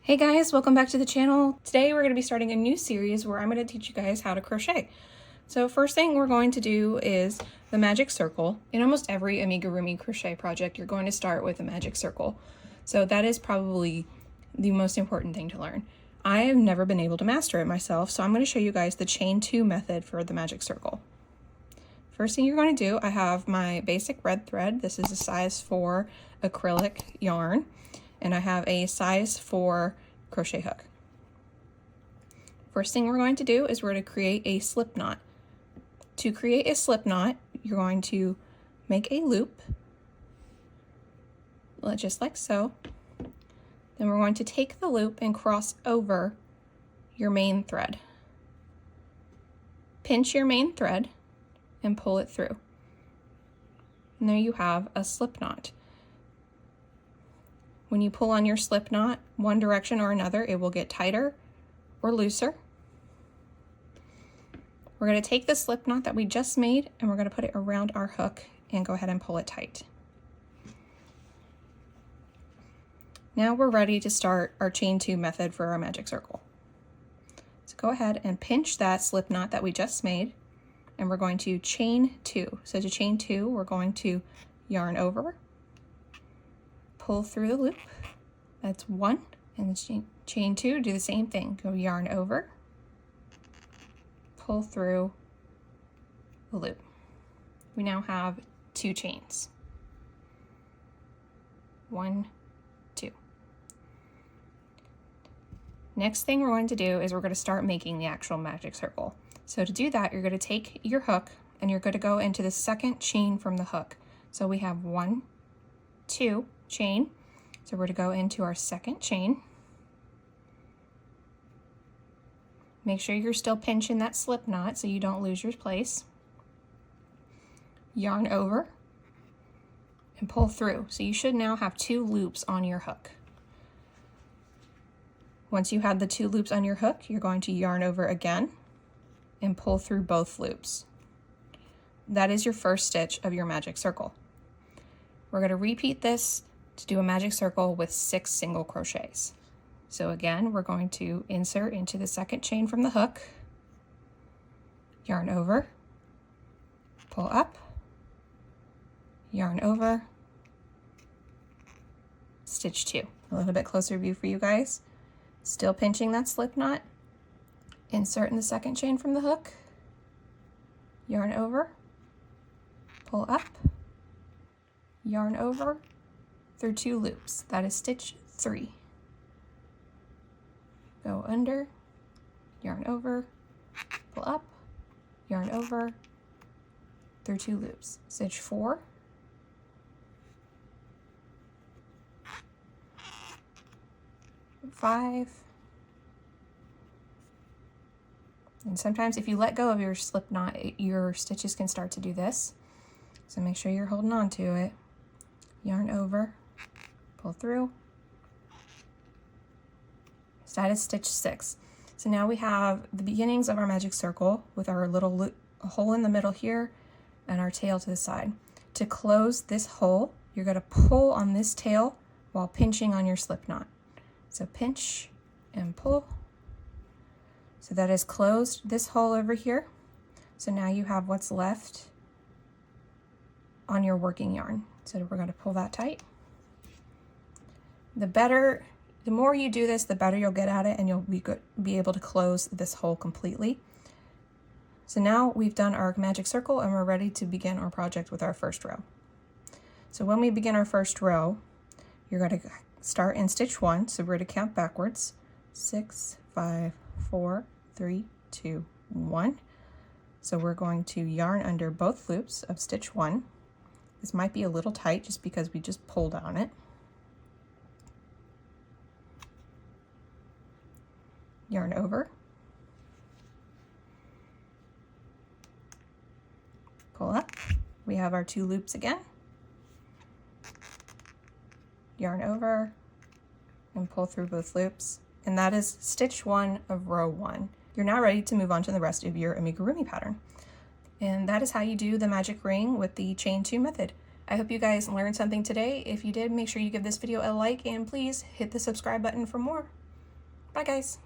Hey guys, welcome back to the channel. Today we're going to be starting a new series where I'm going to teach you guys how to crochet. So first thing we're going to do is the magic circle. In almost every amigurumi crochet project, you're going to start with a magic circle. So that is probably the most important thing to learn. I have never been able to master it myself, so I'm going to show you guys the chain 2 method for the magic circle. First thing you're going to do, I have my basic red thread. This is a size 4 acrylic yarn. And I have a size 4 crochet hook. First thing we're going to do is we're going to create a slip knot. To create a slip knot, you're going to make a loop, just like so. Then we're going to take the loop and cross over your main thread. Pinch your main thread and pull it through. And there you have a slip knot. When you pull on your slip knot, one direction or another, it will get tighter or looser. We're going to take the slip knot that we just made and we're going to put it around our hook and go ahead and pull it tight. Now we're ready to start our chain 2 method for our magic circle. So go ahead and pinch that slip knot that we just made and we're going to chain 2. So to chain 2, we're going to yarn over, pull through the loop, that's 1, and then chain 2, do the same thing, go yarn over, pull through the loop. We now have 2 chains. 1, 2. Next thing we're going to do is we're going to start making the actual magic circle. So to do that, you're going to take your hook and you're going to go into the second chain from the hook. So we have 1, 2, chain. So we're to go into our second chain. Make sure you're still pinching that slip knot so you don't lose your place. Yarn over and pull through. So you should now have 2 loops on your hook. Once you have the 2 loops on your hook, you're going to yarn over again and pull through both loops. That is your first stitch of your magic circle. We're going to repeat this to do a magic circle with 6 single crochets. So again, we're going to insert into the second chain from the hook, yarn over, pull up, yarn over, stitch 2. A little bit closer view for you guys. Still pinching that slip knot, insert in the second chain from the hook, yarn over, pull up, yarn over through 2 loops. That is stitch 3. Go under, yarn over, pull up, yarn over through 2 loops. Stitch 4, 5, and sometimes if you let go of your slip knot, your stitches can start to do this. So make sure you're holding on to it. Yarn over, pull through. So that is stitch 6. So now we have the beginnings of our magic circle with our little hole in the middle here and our tail to the side. To close this hole, you're going to pull on this tail while pinching on your slip knot. So pinch and pull. So that is closed this hole over here. So now you have what's left on your working yarn. So we're going to pull that tight. The more you do this, the better you'll get at it and you'll be able to close this hole completely. So now we've done our magic circle and we're ready to begin our project with our first row. So when we begin our first row, you're going to start in stitch 1. So we're going to count backwards. 6, 5, 4, 3, 2, 1. So we're going to yarn under both loops of stitch 1. This might be a little tight just because we just pulled on it. Yarn over, pull up. We have our 2 loops again. Yarn over and pull through both loops. And that is stitch 1 of row 1. You're now ready to move on to the rest of your amigurumi pattern. And that is how you do the magic ring with the chain 2 method. I hope you guys learned something today. If you did, make sure you give this video a like and please hit the subscribe button for more. Bye guys.